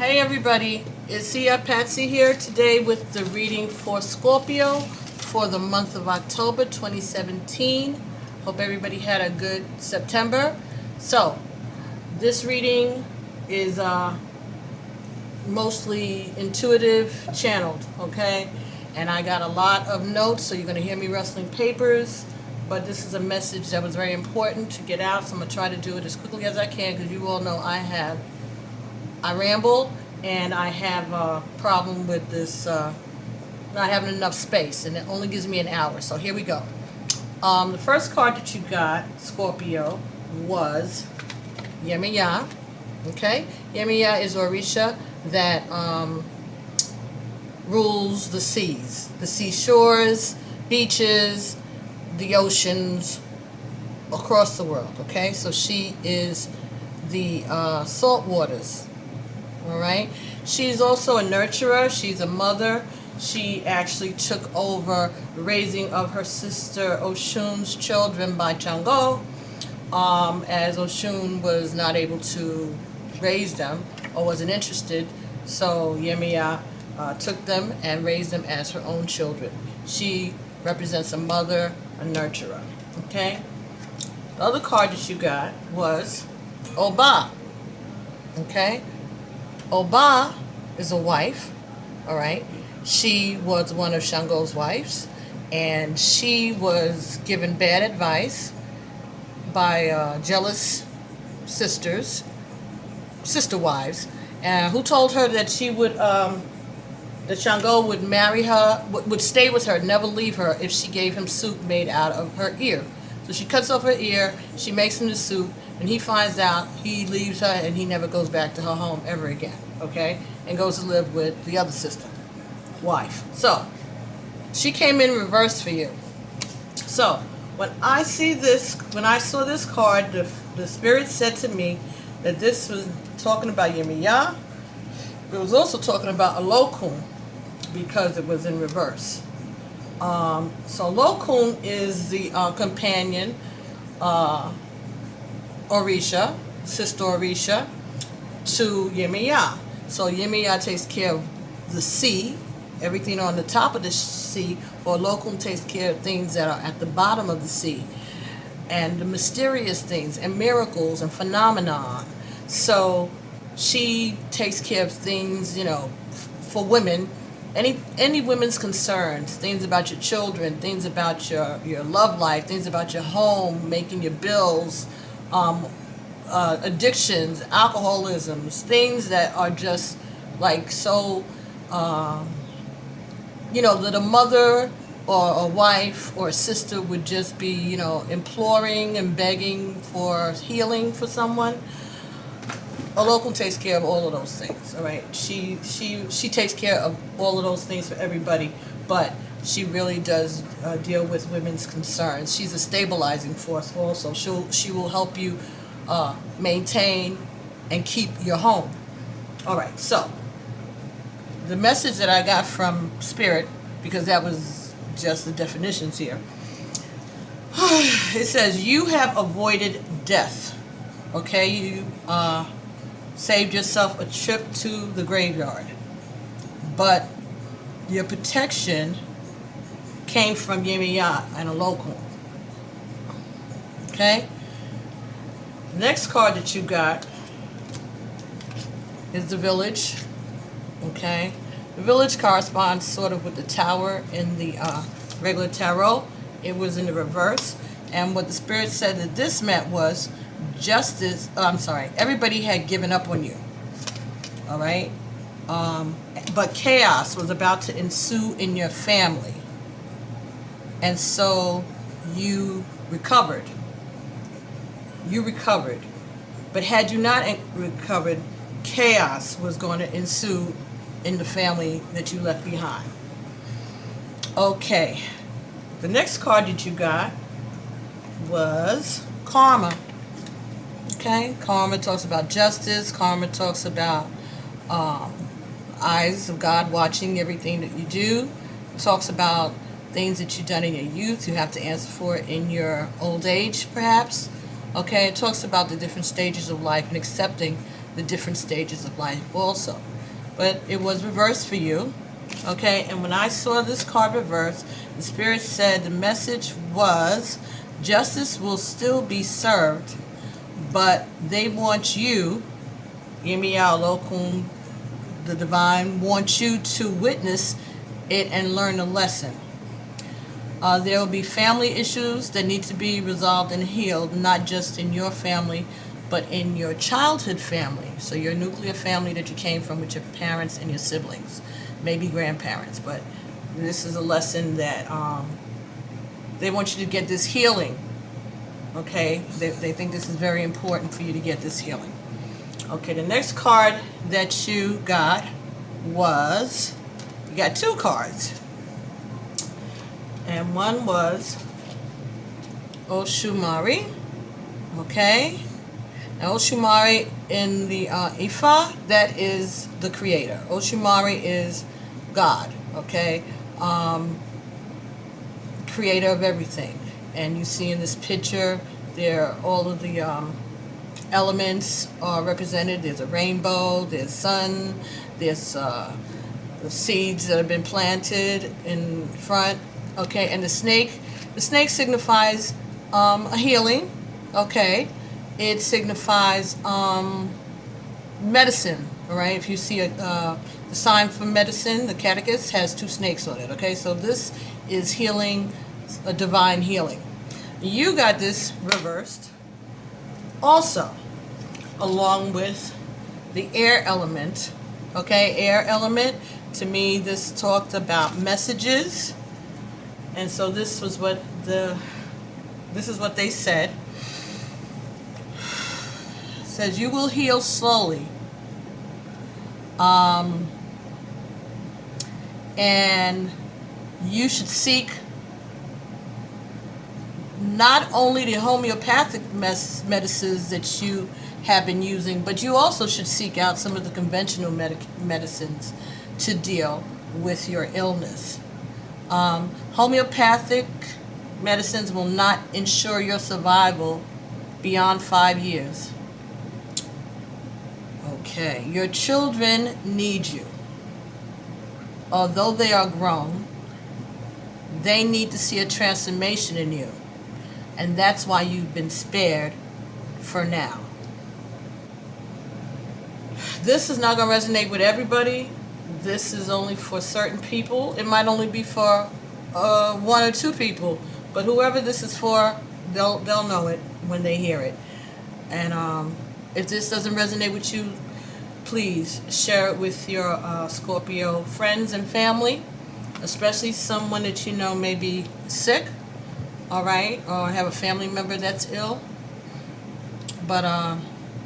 Hey everybody, it's Patsy here today with the reading for Scorpio for the month of October 2017. Hope everybody had a good September. So, this reading is mostly intuitive channeled, okay? And I got a lot of notes, so you're going to hear me rustling papers. But this is a message that was very important to get out, so I'm going to try to do it as quickly as I can because you all know I ramble and I have a problem with this not having enough space, and it only gives me an hour. So here we go. The first card that you got, Scorpio, was Yemiya. Okay? Yemiya is Orisha that rules the seas, the seashores, beaches, the oceans across the world. Okay? So she is the salt waters. All right. She's also a nurturer. She's a mother. She actually took over raising of her sister Oshun's children by Chango, as Oshun was not able to raise them or wasn't interested. So Yemiya took them and raised them as her own children. She represents a mother, a nurturer. Okay. The other card that you got was Oba. Okay. Oba is a wife, all right? She was one of Shango's wives, and she was given bad advice by jealous sister wives, who told her that she would, that Shango would marry her, would stay with her, never leave her if she gave him soup made out of her ear. So she cuts off her ear, she makes him the soup, and he finds out, he leaves her, and he never goes back to her home ever again, okay? And goes to live with the other sister, wife. So, she came in reverse for you. So, when I saw this card, the spirit said to me that this was talking about Yemiya. It was also talking about Olokun, because it was in reverse. So Olokun is the companion, Orisha, sister Orisha, to Yemiya. So Yemiya takes care of the sea, everything on the top of the sea, or Olokun takes care of things that are at the bottom of the sea, and the mysterious things, and miracles, and phenomena. So she takes care of things, you know, for women, any women's concerns, things about your children, things about your love life, things about your home, making your bills, addictions, alcoholisms, things that are just like so, you know, that a mother or a wife or a sister would just be, you know, imploring and begging for healing for someone. Olokun takes care of all of those things, all right? She takes care of all of those things for everybody, but she really does deal with women's concerns. She's a stabilizing force also. She will help you maintain and keep your home. All right, so the message that I got from Spirit, because that was just the definitions here, it says, you have avoided death, okay? You saved yourself a trip to the graveyard, but your protection came from Yemiya and Olokun. Okay? Next card that you got is the village. Okay? The village corresponds sort of with the tower in the regular tarot. It was in the reverse. And what the spirit said that this meant was everybody had given up on you. All right? But chaos was about to ensue in your family. And so you recovered. You recovered. But had you not recovered, chaos was going to ensue in the family that you left behind. Okay. The next card that you got was Karma. Okay? Karma talks about justice. Karma talks about eyes of God watching everything that you do. It talks about things that you've done in your youth you have to answer for in your old age, perhaps. Okay, it talks about the different stages of life and accepting the different stages of life also. But it was reversed for you, okay? And when I saw this card reversed, the Spirit said the message was justice will still be served, but they want you, Lokun, the divine, wants you to witness it and learn a lesson. There will be family issues that need to be resolved and healed, not just in your family, but in your childhood family. So your nuclear family that you came from with your parents and your siblings, maybe grandparents. But this is a lesson that they want you to get this healing, okay? They think this is very important for you to get this healing. Okay, the next card that you got was, you got two cards. And one was Oshumari, okay? Now Oshumari in the Ifa, that is the creator. Oshumari is God, okay? Creator of everything. And you see in this picture, there all of the elements are represented. There's a rainbow, there's sun, there's the seeds that have been planted in front, okay? And the snake signifies a healing, okay? It signifies medicine, all right? If you see the sign for medicine, the catechist has two snakes on it, okay? So this is healing, a divine healing. You got this reversed also, along with the air element, okay? Air element, to me, this talked about messages. And so this was what this is what they said. It says you will heal slowly. And you should seek not only the homeopathic medicines that you have been using, but you also should seek out some of the conventional medicines to deal with your illness. Homeopathic medicines will not ensure your survival beyond 5 years. Okay, your children need you. Although they are grown, they need to see a transformation in you. And that's why you've been spared for now. This is not going to resonate with everybody. This is only for certain people. It might only be for one or two people. But whoever this is for, they'll know it when they hear it. And if this doesn't resonate with you, please share it with your Scorpio friends and family, especially someone that you know may be sick, all right, or have a family member that's ill. But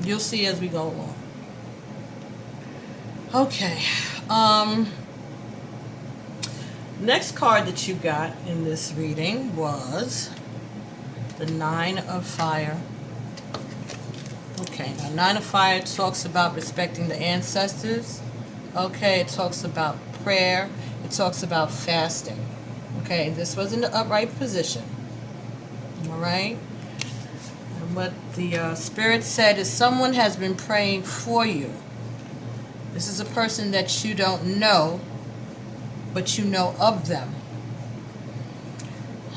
you'll see as we go along. Okay. Next card that you got in this reading was the Nine of Fire. Okay, now Nine of Fire talks about respecting the ancestors. Okay, it talks about prayer. It talks about fasting. Okay, this was in the upright position. All right. And what the Spirit said is someone has been praying for you. This is a person that you don't know, but you know of them.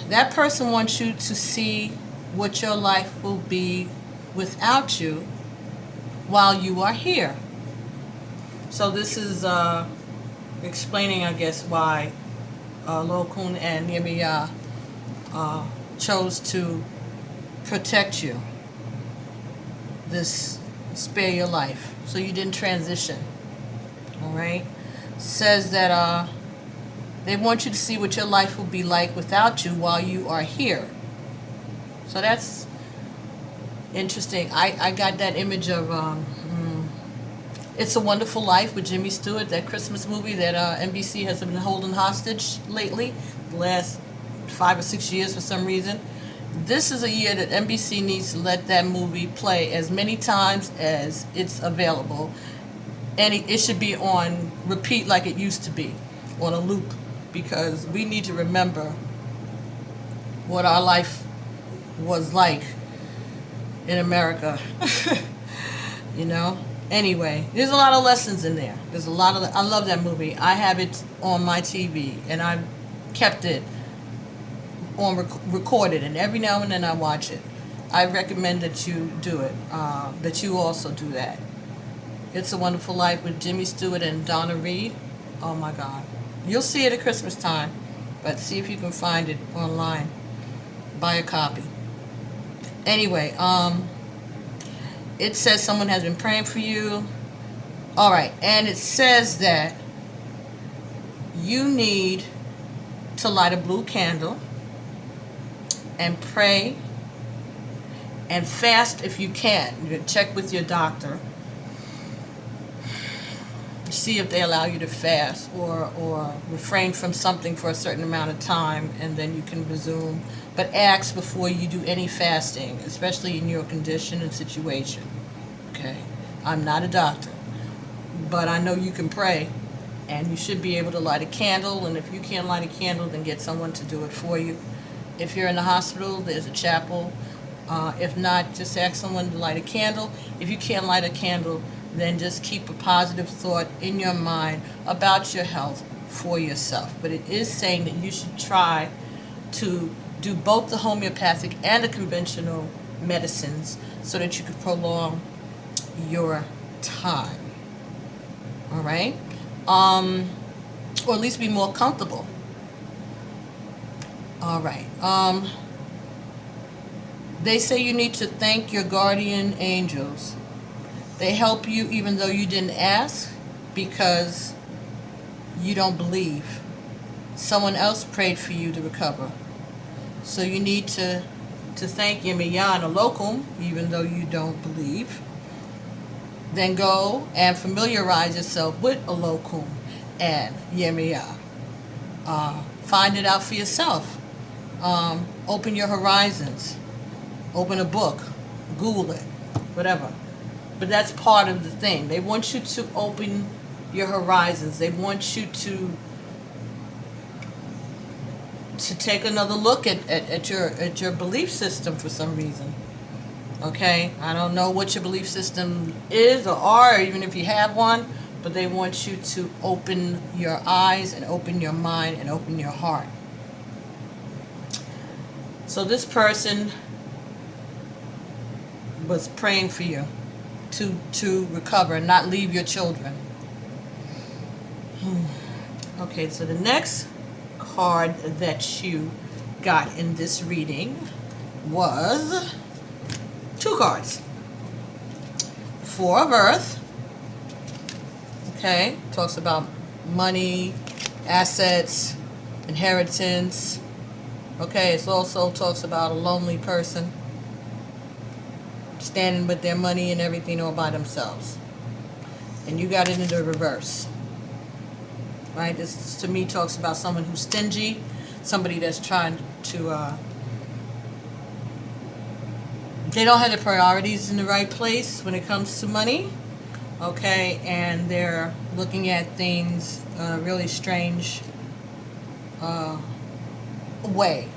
That person wants you to see what your life will be without you while you are here. So this is explaining, I guess, why Lokun and Yemiya chose to protect you, spare your life, so you didn't transition. All right? Says that they want you to see what your life will be like without you while you are here. So that's interesting. I got that image of It's a Wonderful Life with Jimmy Stewart, that Christmas movie that NBC has been holding hostage lately, the last 5 or 6 years for some reason. This is a year that NBC needs to let that movie play as many times as it's available. And it should be on repeat like it used to be, on a loop, because we need to remember what our life was like in America. You know, Anyway, there's a lot of lessons in there. There's a lot of, I love that movie. I have it on my TV, and I've kept it on recorded, and every now and then I watch it. I recommend that you do it, that you also do that. It's a Wonderful Life with Jimmy Stewart and Donna Reed. Oh my God. You'll see it at Christmas time, but see if you can find it online. Buy a copy. Anyway, it says someone has been praying for you. All right, and it says that you need to light a blue candle and pray and fast if you can. You check with your doctor. See if they allow you to fast or refrain from something for a certain amount of time, and then you can resume. But ask before you do any fasting, especially in your condition and situation. Okay? I'm not a doctor, but I know you can pray, and you should be able to light a candle, and if you can't light a candle, then get someone to do it for you. If you're in the hospital, there's a chapel. If not, just ask someone to light a candle. If you can't light a candle, then just keep a positive thought in your mind about your health for yourself. But it is saying that you should try to do both the homeopathic and the conventional medicines so that you can prolong your time. All right? Or at least be more comfortable. All right. They say you need to thank your guardian angels. They help you even though you didn't ask because you don't believe. Someone else prayed for you to recover. So you need to thank Iyanla locum even though you don't believe. Then go and familiarize yourself with a locum and Iyanla. Find it out for yourself. Open your horizons. Open a book. Google it. Whatever. But that's part of the thing. They want you to open your horizons. They want you to take another look at your belief system for some reason. Okay? I don't know what your belief system is or are, even if you have one, but they want you to open your eyes and open your mind and open your heart. So this person was praying for you to recover and not leave your children. Okay, so the next card that you got in this reading was 2 cards. 4 of Earth. Okay, talks about money, assets, inheritance. Okay, it also talks about a lonely person standing with their money and everything all by themselves. And you got it in the reverse. Right? This to me talks about someone who's stingy, somebody that's trying to they don't have their priorities in the right place when it comes to money. Okay, and they're looking at things really strange way.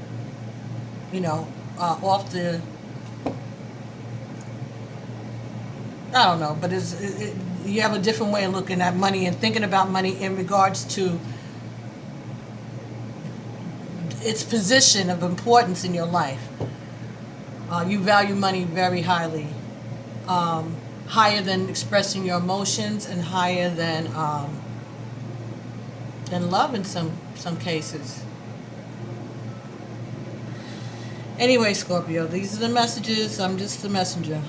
You know, off the, I don't know, but you have a different way of looking at money and thinking about money in regards to its position of importance in your life. You value money very highly, higher than expressing your emotions and higher than love in some cases. Anyway, Scorpio, these are the messages. I'm just the messenger.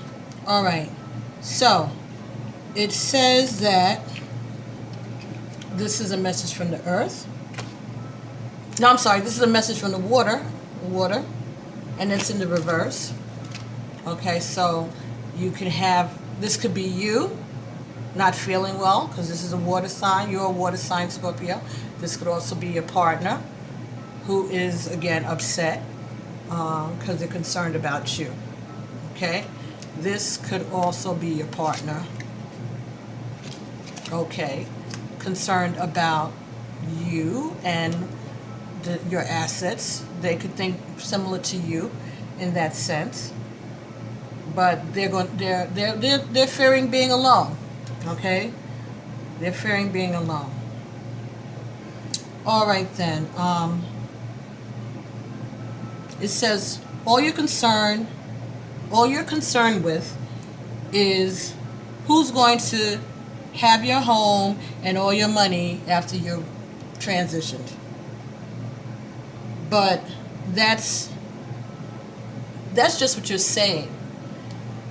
All right. So, it says that this is a message from the earth. No, I'm sorry. This is a message from the water. And it's in the reverse. Okay, so you can have, this could be you not feeling well, because this is a water sign. You're a water sign, Scorpio. This could also be your partner who is, again, upset because they're concerned about you. Okay? This could also be your partner, okay, concerned about you and your assets. They could think similar to you in that sense, but they're fearing being alone. Okay? They're fearing being alone. All right then. It says all you're concerned with is who's going to have your home and all your money after you're transitioned. But that's just what you're saying.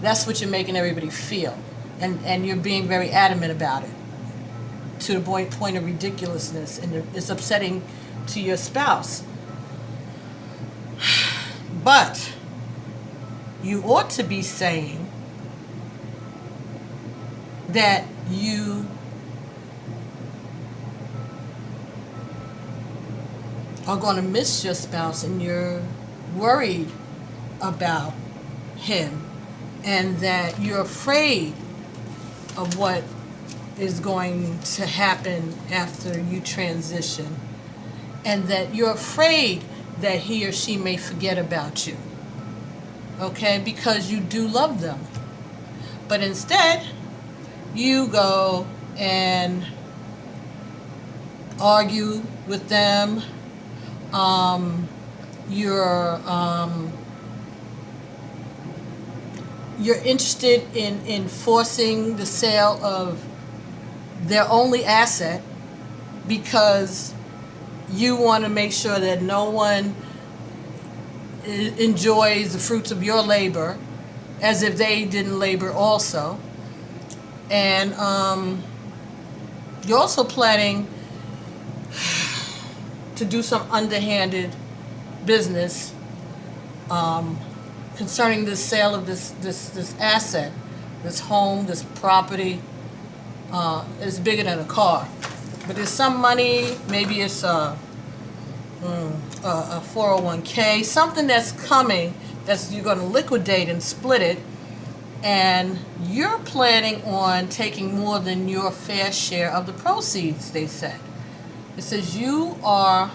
That's what you're making everybody feel. And you're being very adamant about it to the point of ridiculousness, and it's upsetting to your spouse. But you ought to be saying that you are going to miss your spouse and you're worried about him, and that you're afraid of what is going to happen after you transition, and that you're afraid that he or she may forget about you, okay, because you do love them. But instead, you go and argue with them. You're interested in forcing the sale of their only asset because you want to make sure that no one enjoys the fruits of your labor as if they didn't labor also. And you're also planning to do some underhanded business concerning the sale of this asset, this home, this property. It's bigger than a car, but there's some money. Maybe it's a 401k, something that's coming that's you're going to liquidate and split it, and you're planning on taking more than your fair share of the proceeds. They said it says you are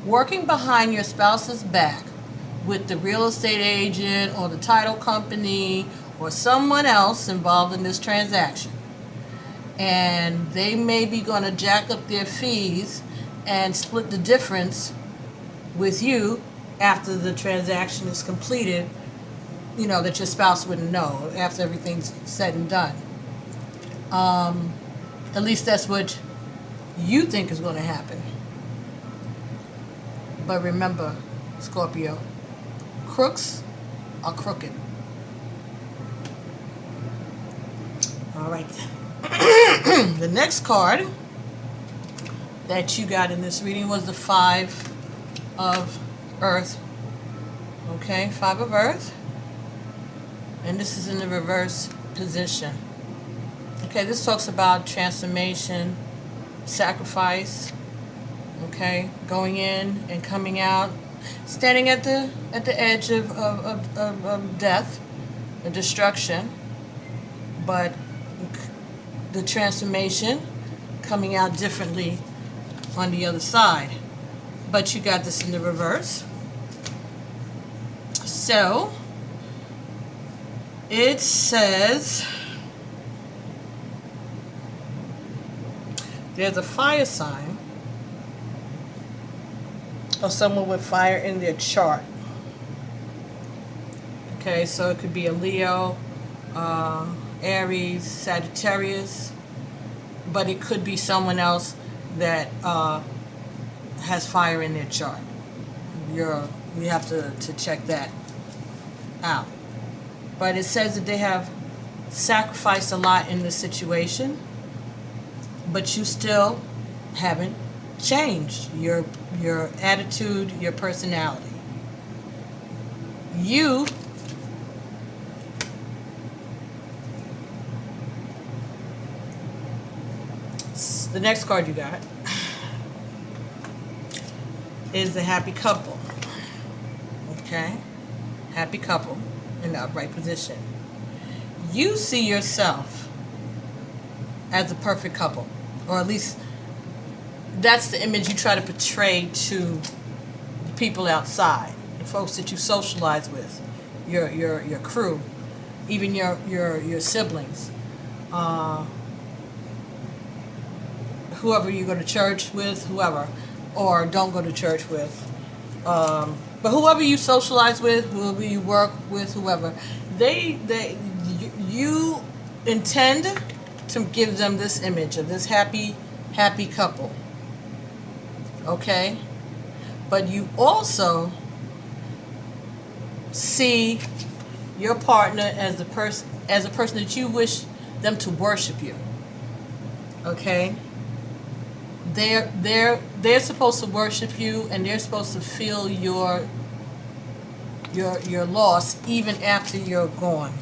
working behind your spouse's back with the real estate agent or the title company or someone else involved in this transaction. And they may be going to jack up their fees and split the difference with you after the transaction is completed, you know, that your spouse wouldn't know after everything's said and done. At least that's what you think is going to happen. But remember, Scorpio, crooks are crooked. All right. The next card that you got in this reading was the Five of Earth. Okay, Five of Earth. And this is in the reverse position. Okay, this talks about transformation, sacrifice, okay, going in and coming out, standing at the edge of death, the destruction, but the transformation coming out differently on the other side. But you got this in the reverse. So it says there's a fire sign or someone with fire in their chart. Okay, so it could be a Leo, Aries, Sagittarius, but it could be someone else that has fire in their chart. You have to check that out. But it says that they have sacrificed a lot in this situation, but you still haven't changed your attitude, your personality. The next card you got is the happy couple. Okay? Happy couple in the upright position. You see yourself as a perfect couple, or at least that's the image you try to portray to the people outside, the folks that you socialize with, your crew, even your siblings. uh, whoever you go to church with, whoever, or don't go to church with. But whoever you socialize with, whoever you work with, whoever, you intend to give them this image of this happy couple. Okay? But you also see your partner as a person that you wish them to worship you. Okay? They're supposed to worship you, and they're supposed to feel your loss even after you're gone.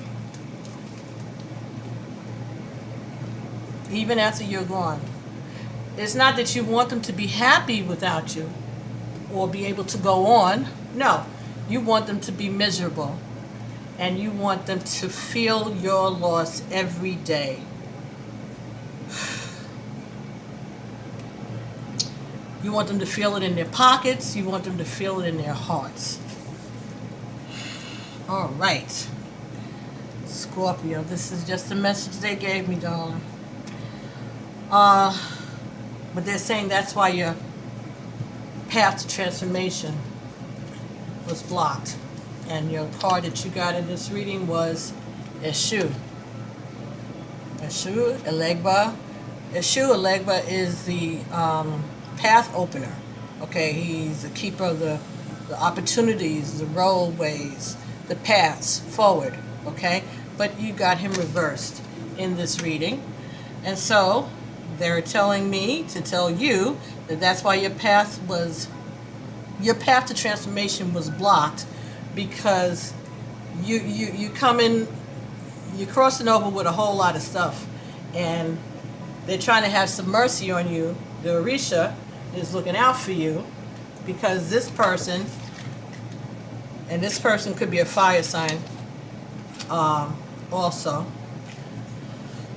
Even after you're gone. It's not that you want them to be happy without you or be able to go on. No, you want them to be miserable, and you want them to feel your loss every day. You want them to feel it in their pockets. You want them to feel it in their hearts. All right. Scorpio, this is just a message they gave me, darling. But they're saying that's why your path to transformation was blocked. And your card that you got in this reading was Eshu. Eshu Elegba. Eshu Elegba is the path opener. Okay, he's the keeper of the opportunities, the roadways, the paths forward. Okay, but you got him reversed in this reading, and so they're telling me to tell you that that's why your path to transformation was blocked, because you you're crossing over with a whole lot of stuff, and they're trying to have some mercy on you. The Orisha is looking out for you, because this person, and this person could be a fire sign also,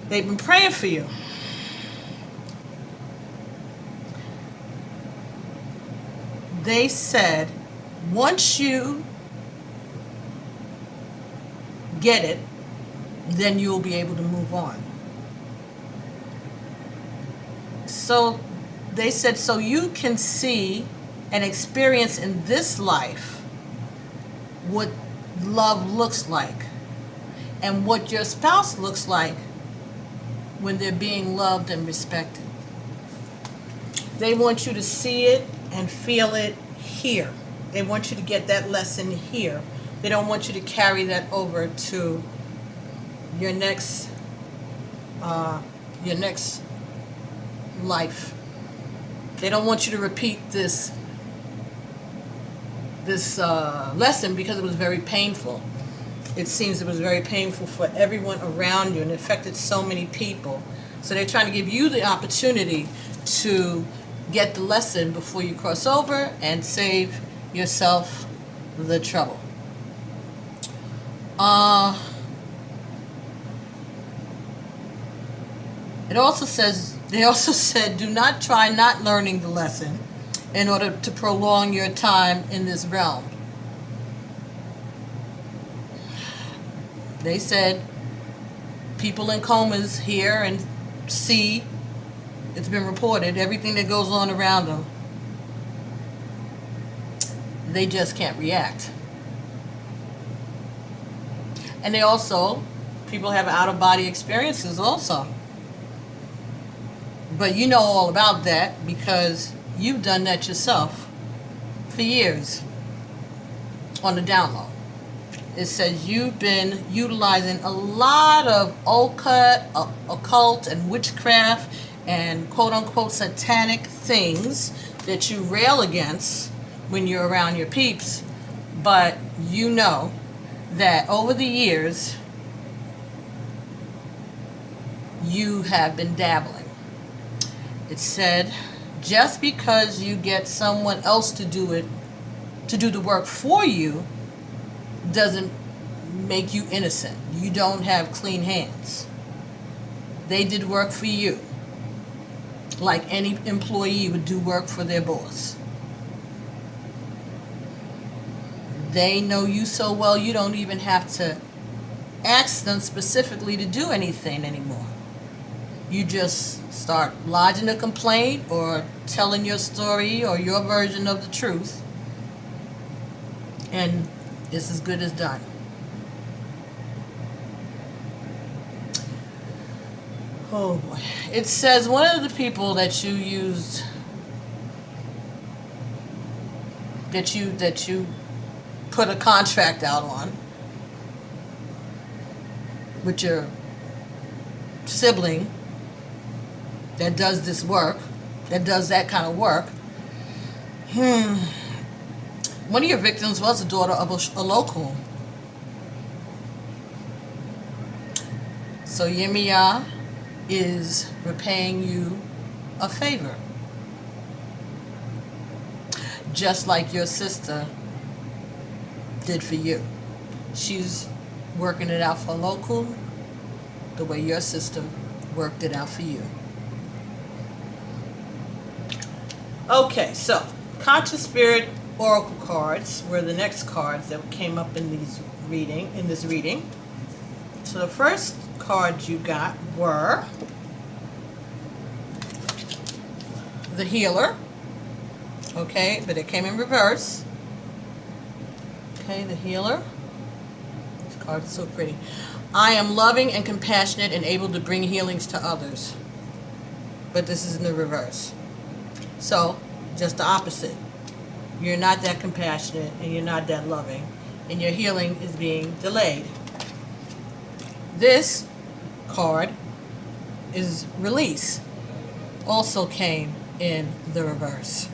they've been praying for you. They said once you get it, then you'll be able to move on. So they said, so you can see and experience in this life what love looks like and what your spouse looks like when they're being loved and respected. They want you to see it and feel it here. They want you to get that lesson here. They don't want you to carry that over to your next life. They don't want you to repeat this lesson, because it was very painful. It seems it was very painful for everyone around you, and it affected so many people. So they're trying to give you the opportunity to get the lesson before you cross over and save yourself the trouble. It also says, they also said, do not try not learning the lesson in order to prolong your time in this realm. They said people in comas hear and see, it's been reported, everything that goes on around them. They just can't react. And they also, people have out-of-body experiences also. But you know all about that because you've done that yourself for years on the down low. It says you've been utilizing a lot of occult and witchcraft and quote-unquote satanic things that you rail against when you're around your peeps. But you know that over the years, you have been dabbling. It said, just because you get someone else to do the work for you, doesn't make you innocent. You don't have clean hands. They did work for you, like any employee would do work for their boss. They know you so well, you don't even have to ask them specifically to do anything anymore. You just start lodging a complaint or telling your story or your version of the truth, and it's as good as done. Oh boy. It says one of the people that you used, that you put a contract out on with your sibling that does this work, that does that kind of work. One of your victims was a daughter of a local. So Yemiya is repaying you a favor. Just like your sister did for you. She's working it out for local the way your sister worked it out for you. Okay, so Conscious Spirit Oracle cards were the next cards that came up in this reading. So the first cards you got were the Healer. Okay, but it came in reverse. Okay, the Healer. This card is so pretty. I am loving and compassionate and able to bring healings to others. But this is in the reverse. So, just the opposite. You're not that compassionate and you're not that loving. And your healing is being delayed. This card is Release. Also came in the reverse.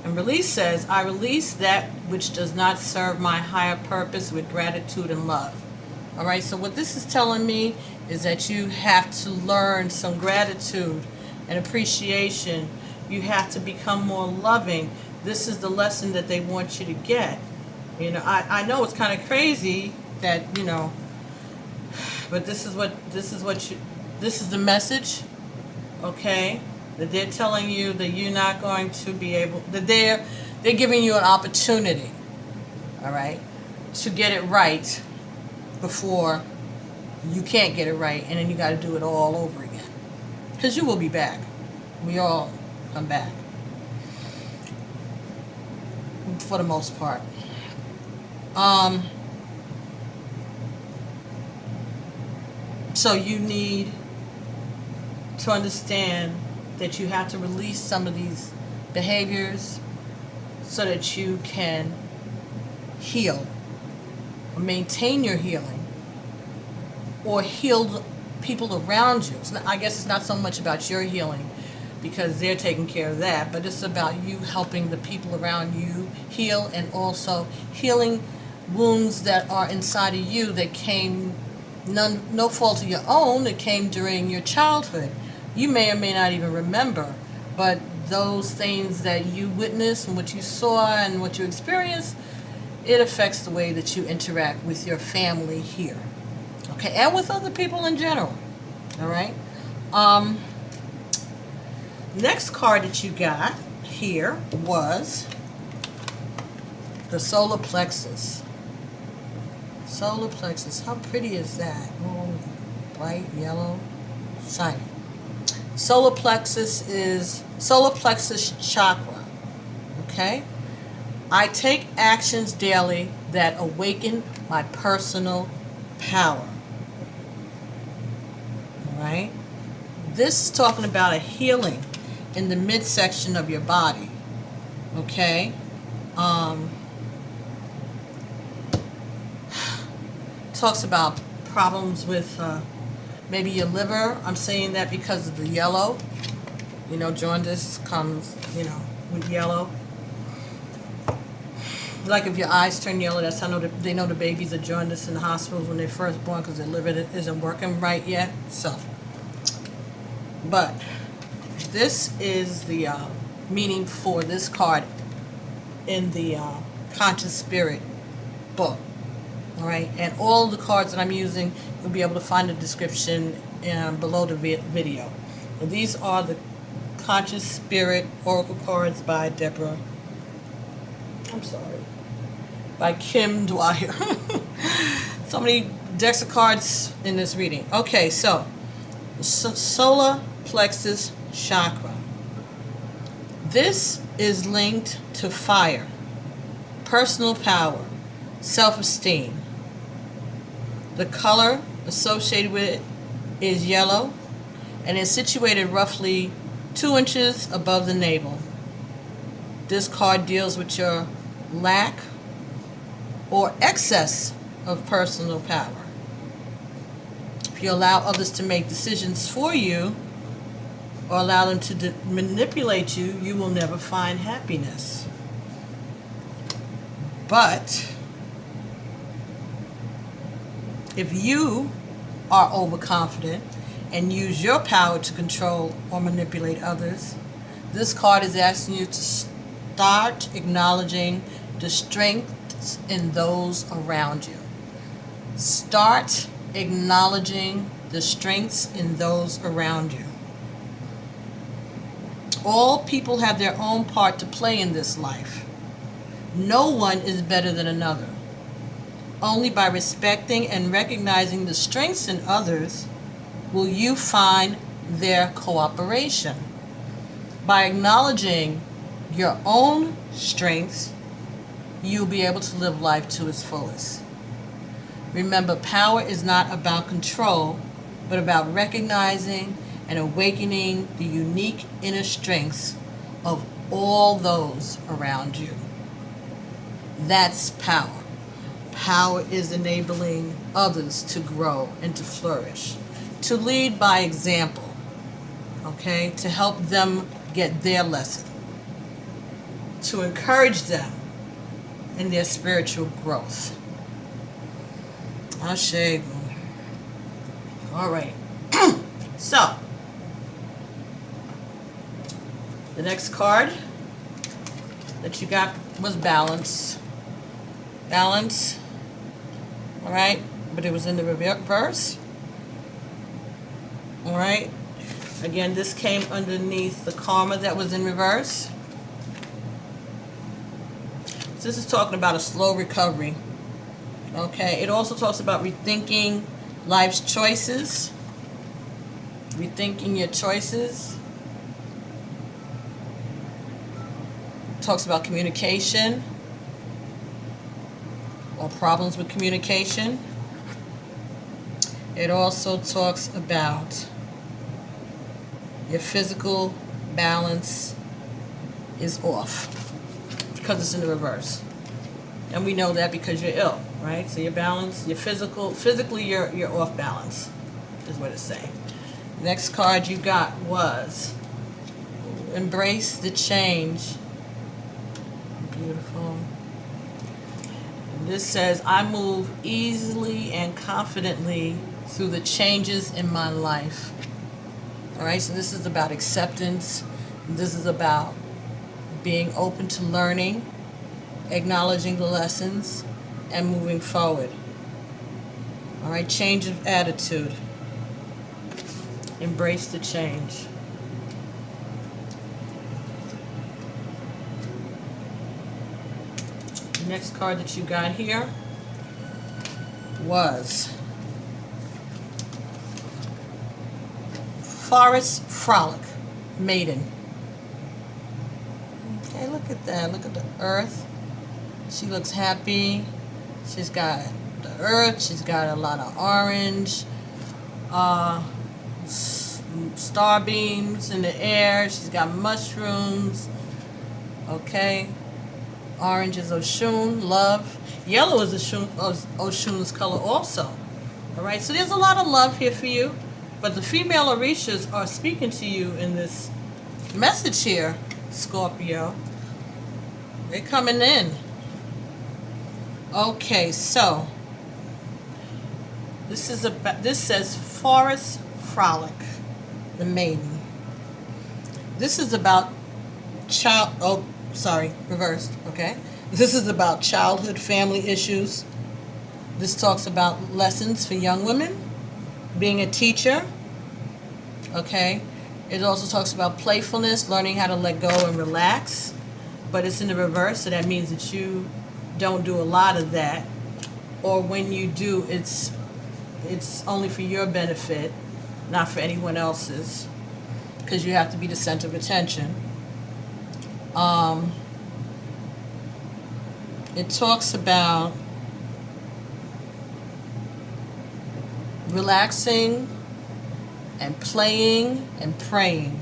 And Release says, I release that which does not serve my higher purpose with gratitude and love. All right, so what this is telling me is that you have to learn some gratitude and appreciation. You have to become more loving. This is the lesson that they want you to get. You know, I know it's kind of crazy that, you know, but this is the message, okay? That they're telling you that you're not going to be able, that they're giving you an opportunity, all right, to get it right before you can't get it right, and then you got to do it all over again. Because you will be back. We all come back. For the most part. So you need to understand that you have to release some of these behaviors so that you can heal or maintain your healing or heal the people around you. I guess it's not so much about your healing because they're taking care of that, but it's about you helping the people around you heal and also healing wounds that are inside of you that came, no fault of your own, that came during your childhood. You may or may not even remember, but those things that you witnessed and what you saw and what you experienced, it affects the way that you interact with your family here, okay, and with other people in general, all right? Next card that you got here was the solar plexus. Solar plexus, how pretty is that? Oh, bright yellow, shiny. Solar plexus chakra, okay? I take actions daily that awaken my personal power, all right? This is talking about a healing in the midsection of your body, okay? Talks about problems with maybe your liver. I'm saying that because of the yellow. You know, jaundice comes, you know, with yellow. Like if your eyes turn yellow, that's how they know the babies are jaundice in the hospitals when they're first born because their liver isn't working right yet. So, but this is the meaning for this card in the Conscious Spirit book. All right, and all the cards that I'm using, you'll be able to find the description below the video. And these are the Conscious Spirit Oracle cards by by Kim Dwyer. So many decks of cards in this reading. Okay, so solar plexus chakra. This is linked to fire, personal power, self-esteem. The color associated with it is yellow and is situated roughly 2 inches above the navel. This card deals with your lack or excess of personal power. If you allow others to make decisions for you or allow them to manipulate you, you will never find happiness. But if you are overconfident and use your power to control or manipulate others, this card is asking you to start acknowledging the strengths in those around you. Start acknowledging the strengths in those around you. All people have their own part to play in this life. No one is better than another. Only by respecting and recognizing the strengths in others will you find their cooperation. By acknowledging your own strengths, you'll be able to live life to its fullest. Remember, power is not about control, but about recognizing and awakening the unique inner strengths of all those around you. That's power. Power is enabling others to grow and to flourish, to lead by example, okay, to help them get their lesson, to encourage them in their spiritual growth. Ashe. All right. So, the next card that you got was balance. Balance. All right, but it was in the reverse. All right. Again, this came underneath the karma that was in reverse. So this is talking about a slow recovery. Okay. It also talks about rethinking life's choices. Rethinking your choices. Talks about communication or problems with communication. It also talks about your physical balance is off because it's in the reverse. And we know that because you're ill, right? So your balance, your physically you're off balance is what it's saying. Next card you got was embrace the change. Beautiful. And this says, I move easily and confidently through the changes in my life. All right, so this is about acceptance. This is about being open to learning, acknowledging the lessons, and moving forward. All right, change of attitude. Embrace the change. The next card that you got here was Forest Frolic, Maiden. Okay, look at that. Look at the earth. She looks happy. She's got the earth. She's got a lot of orange star beams in the air. She's got mushrooms. Okay. Orange is Oshun, love. Yellow is Oshun's color also. All right, so there's a lot of love here for you. But the female Orishas are speaking to you in this message here, Scorpio. They're coming in. Okay, so this says Forest Frolic, the maiden. This is about reversed, okay? This is about childhood family issues. This talks about lessons for young women, being a teacher, okay? It also talks about playfulness, learning how to let go and relax, but it's in the reverse, so that means that you don't do a lot of that, or when you do, it's only for your benefit, not for anyone else's, because you have to be the center of attention. It talks about relaxing and playing and praying.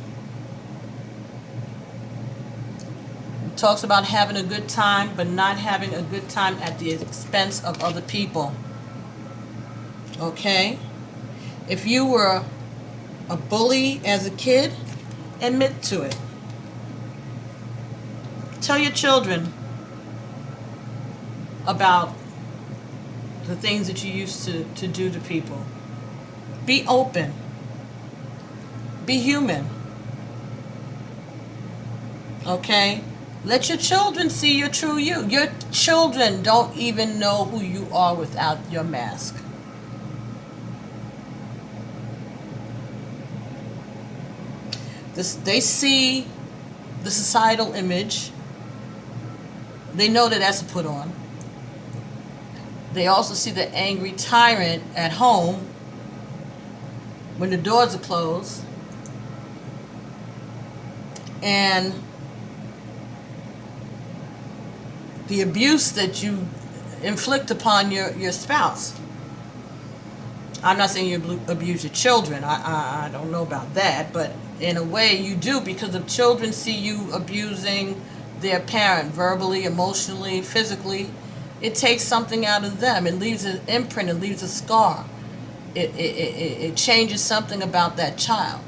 It talks about having a good time, but not having a good time at the expense of other people. Okay? If you were a bully as a kid, admit to it. Tell your children about the things that you used to do to people. Be open. Be human. Okay? Let your children see your true you. Your children don't even know who you are without your mask. They see the societal image. They know that that's a put on. They also see the angry tyrant at home when the doors are closed. And the abuse that you inflict upon your spouse. I'm not saying you abuse your children. I don't know about that, but in a way you do, because the children see you abusing their parent verbally, emotionally, physically. It takes something out of them. It leaves an imprint. It leaves a scar. It changes something about that child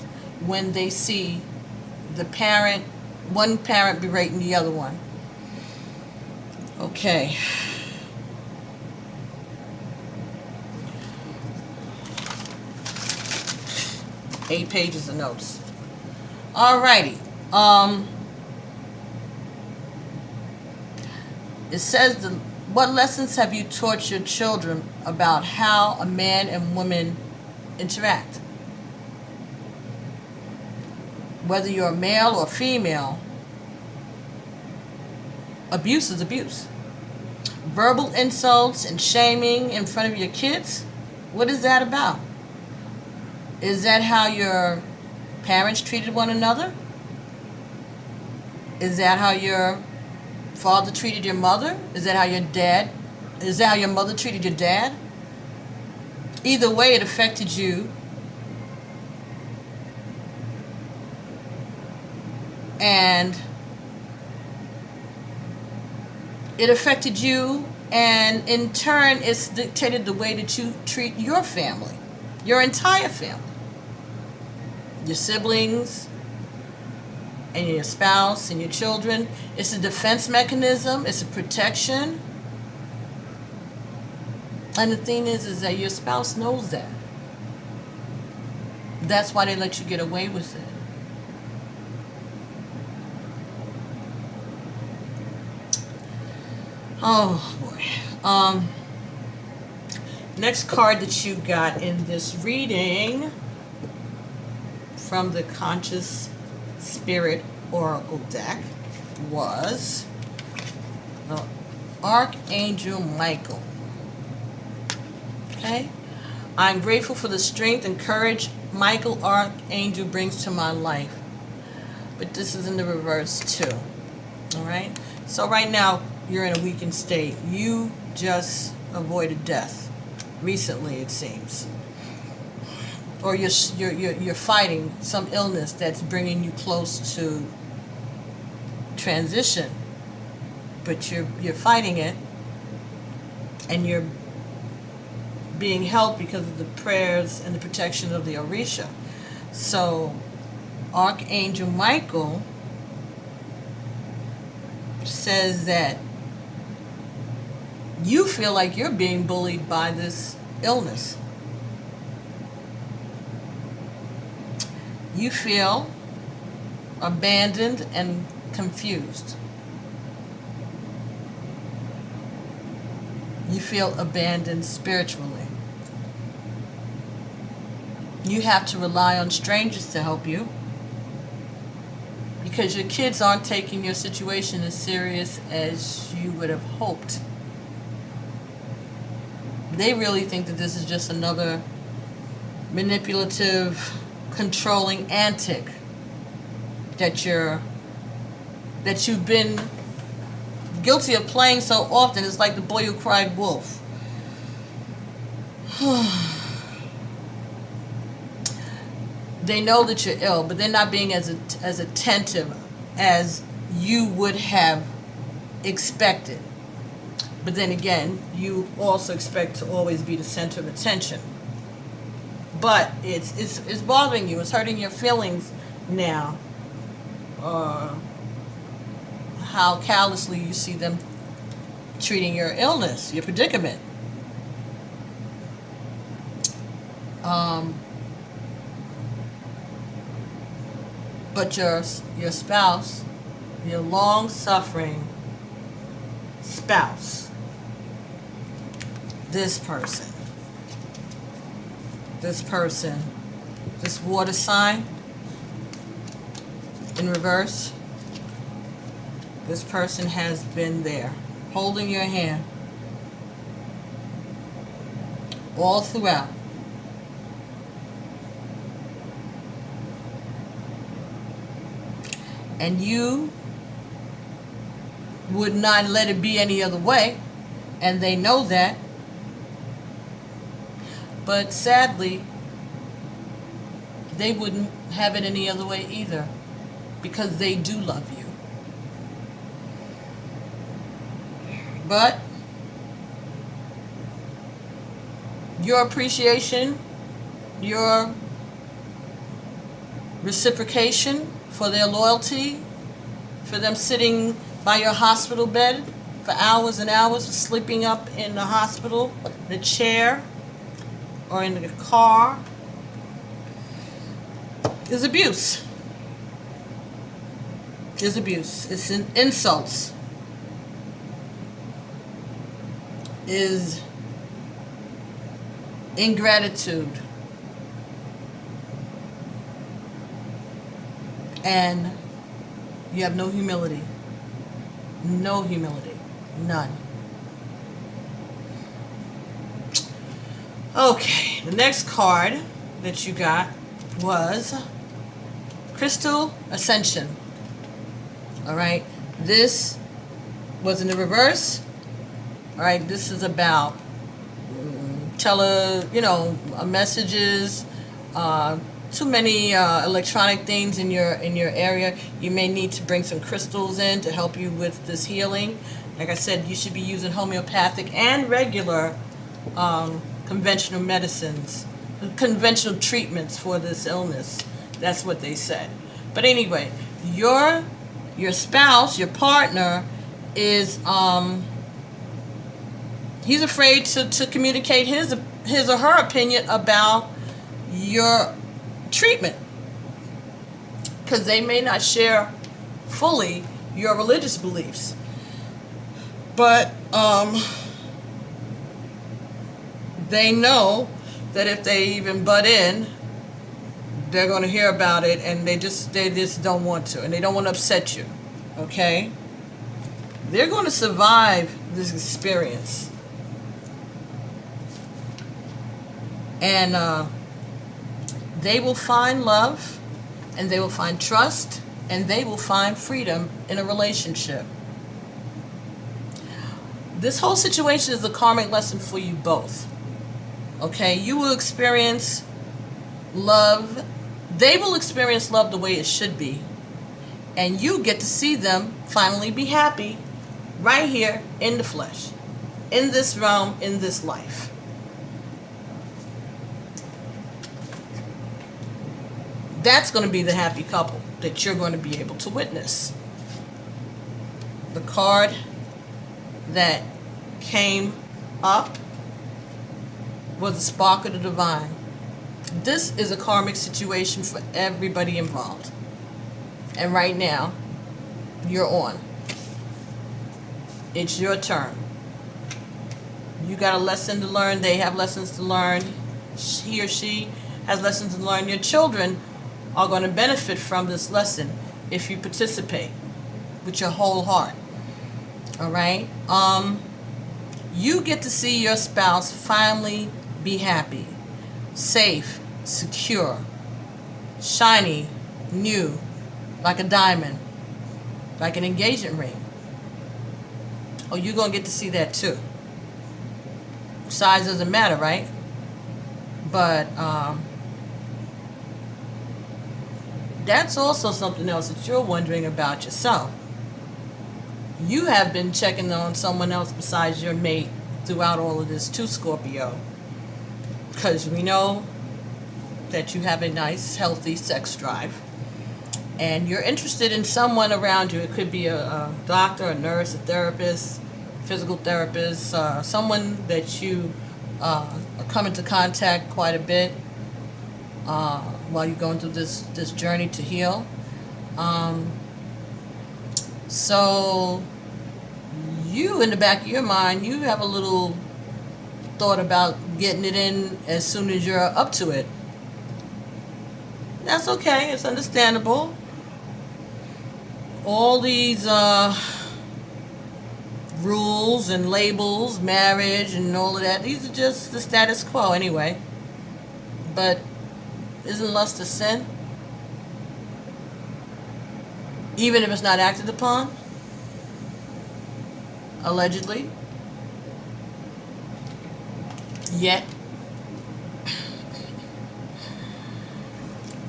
when they see the parent, one parent berating the other one. Okay. Eight pages of notes. Alrighty. It says, what lessons have you taught your children about how a man and woman interact? Whether you're a male or female, abuse is abuse. Verbal insults and shaming in front of your kids, what is that about? Is that how your parents treated one another? Is that how your father treated your mother? Is that how your mother treated your dad? Either way, it affected you. And it affected you, and in turn, it's dictated the way that you treat your family, your entire family, your siblings, and your spouse and your children. It's a defense mechanism. It's a protection. And the thing is that your spouse knows that. That's why they let you get away with it. Oh boy. Next card that you got in this reading from the Conscious Spirit Oracle deck was Archangel Michael. Okay? I'm grateful for the strength and courage Michael Archangel brings to my life. But this is in the reverse too. Alright? So right now you're in a weakened state. You just avoided death recently, it seems. Or you're fighting some illness that's bringing you close to transition, but you're fighting it, and you're being helped because of the prayers and the protection of the Orisha. So Archangel Michael says that you feel like you're being bullied by this illness. You feel abandoned and confused. You feel abandoned spiritually. You have to rely on strangers to help you because your kids aren't taking your situation as serious as you would have hoped. They really think that this is just another manipulative, controlling antic that you've been guilty of playing so often. It's like the boy who cried wolf. They know that you're ill, but they're not being as attentive as you would have expected. But then again, you also expect to always be the center of attention. But it's bothering you. It's hurting your feelings now. How callously you see them treating your illness, your predicament. But your spouse, your long-suffering spouse, this water sign in reverse, this person has been there, holding your hand all throughout. And you would not let it be any other way, and they know that. But sadly, they wouldn't have it any other way either, because they do love you. But your appreciation, your reciprocation for their loyalty, for them sitting by your hospital bed for hours and hours, sleeping up in the hospital, the chair, or in the car, is abuse. Is abuse. It's insults. Is ingratitude. And you have no humility. No humility. None. Okay, the next card that you got was Crystal Ascension. All right, this was in the reverse. All right, this is about messages, too many electronic things in your area. You may need to bring some crystals in to help you with this healing. Like I said, you should be using homeopathic and regular conventional medicines, conventional treatments for this illness. That's what they said. But anyway, your spouse, your partner, is he's afraid to communicate his or her opinion about your treatment, because they may not share fully your religious beliefs. But they know that if they even butt in, they're going to hear about it, and they just don't want to, and they don't want to upset you. Okay? They're going to survive this experience. And they will find love, and they will find trust, and they will find freedom in a relationship. This whole situation is a karmic lesson for you both. Okay? You will experience love. They will experience love the way it should be. And you get to see them finally be happy right here in the flesh, in this realm, in this life. That's going to be the happy couple that you're going to be able to witness. The card that came up was the Spark of the Divine. This is a karmic situation for everybody involved. And right now, you're on. It's your turn. You got a lesson to learn. They have lessons to learn. He or she has lessons to learn. Your children are going to benefit from this lesson if you participate with your whole heart. All right? You get to see your spouse finally be happy, safe, secure, shiny, new, like a diamond, like an engagement ring. Oh, you're going to get to see that too. Size doesn't matter, right? But that's also something else that you're wondering about yourself. You have been checking on someone else besides your mate throughout all of this too, Scorpio. Because we know that you have a nice, healthy sex drive. And you're interested in someone around you. It could be a doctor, a nurse, a therapist, physical therapist, someone that you come into contact quite a bit while you're going through this journey to heal. So you, in the back of your mind, you have a little thought about getting it in as soon as you're up to it. That's okay. It's understandable. All these rules and labels, marriage and all of that, these are just the status quo anyway. But isn't lust a sin? Even if it's not acted upon? Allegedly? Yet?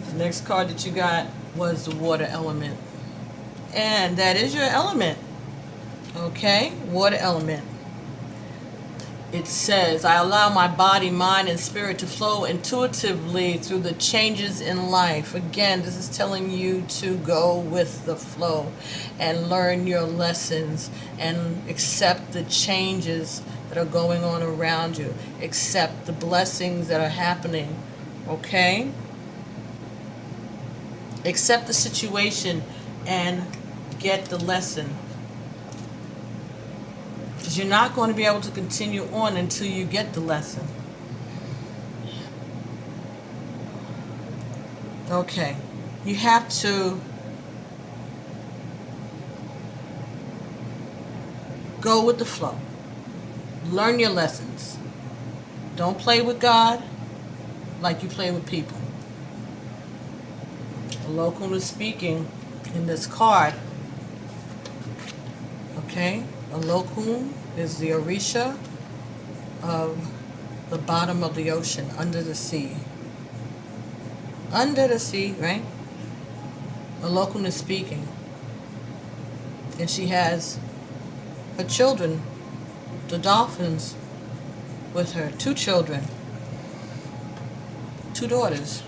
The next card that you got was the water element. And that is your element. Okay? Water element. It says, I allow my body, mind, and spirit to flow intuitively through the changes in life. Again, this is telling you to go with the flow and learn your lessons and accept the changes that are going on around you. Accept the blessings that are happening. Okay? Accept the situation and get the lesson. Because you're not going to be able to continue on until you get the lesson. Okay. You have to go with the flow. Learn your lessons. Don't play with God like you play with people. The local is speaking in this card. Okay? A locum is the Orisha of the bottom of the ocean, under the sea. Under the sea, right? A locum is speaking. And she has her children, the dolphins, with her. 2 children. 2 daughters.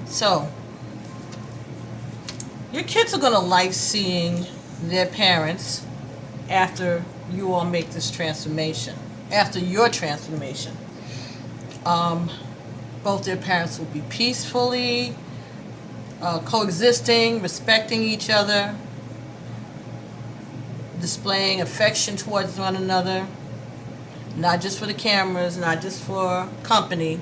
So, your kids are going to like seeing their parents after you all make this transformation, after your transformation. Both their parents will be peacefully coexisting, respecting each other, displaying affection towards one another, not just for the cameras, not just for company,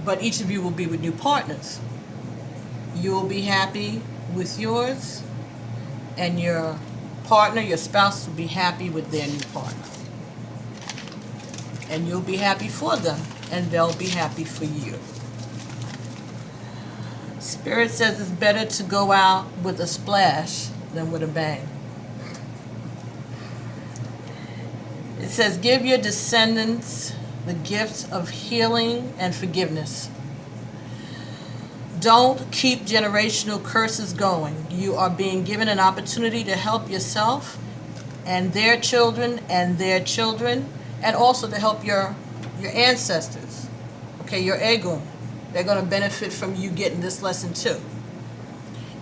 but each of you will be with new partners. You will be happy with yours, and your partner, your spouse, will be happy with their new partner. And you'll be happy for them, and they'll be happy for you. Spirit says it's better to go out with a splash than with a bang. It says, give your descendants the gift of healing and forgiveness. Don't keep generational curses going. You are being given an opportunity to help yourself and their children, and also to help your ancestors. Okay, your Egum. They're going to benefit from you getting this lesson too.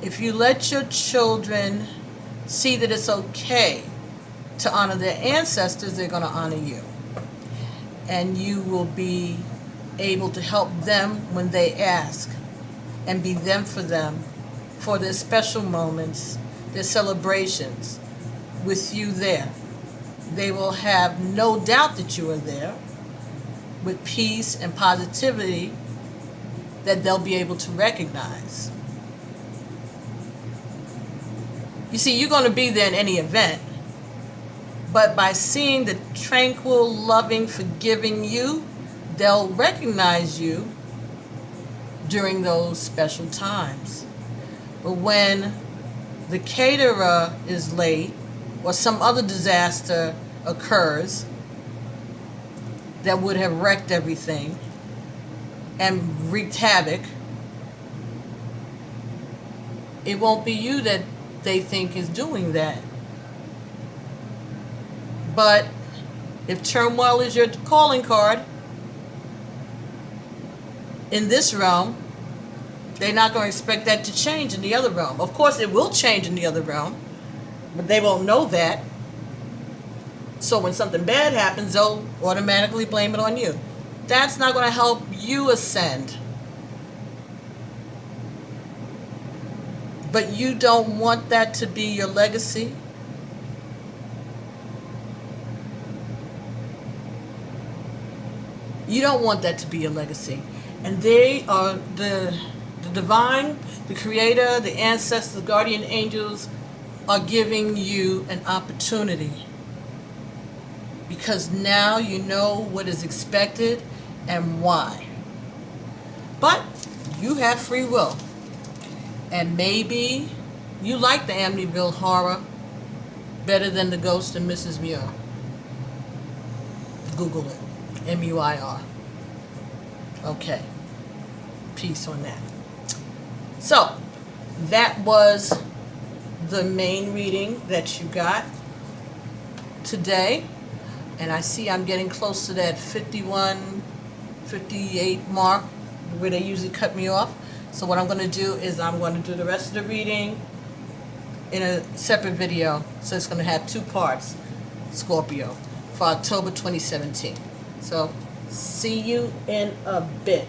If you let your children see that it's okay to honor their ancestors, they're going to honor you. And you will be able to help them when they ask, and be them for their special moments, their celebrations, with you there. They will have no doubt that you are there, with peace and positivity that they'll be able to recognize. You see, you're going to be there in any event, But by seeing the tranquil, loving, forgiving you, they'll recognize you during those special times. But when the caterer is late or some other disaster occurs that would have wrecked everything and wreaked havoc, it won't be you that they think is doing that. But if turmoil is your calling card in this realm, they're not going to expect that to change in the other realm. Of course, it will change in the other realm, but they won't know that. So when something bad happens, they'll automatically blame it on you. That's not going to help you ascend. But you don't want that to be your legacy. You don't want that to be your legacy. And they are the divine, the creator, the ancestors, the guardian angels are giving you an opportunity. Because now you know what is expected and why. But you have free will. And maybe you like the Amityville Horror better than the Ghost of Mrs. Muir. Google it. M-U-I-R. Okay. Peace on that. So, that was the main reading that you got today. And I see I'm getting close to that 51, 58 mark where they usually cut me off. So what I'm going to do is I'm going to do the rest of the reading in a separate video. So it's going to have 2 parts, Scorpio, for October 2017. So see you in a bit.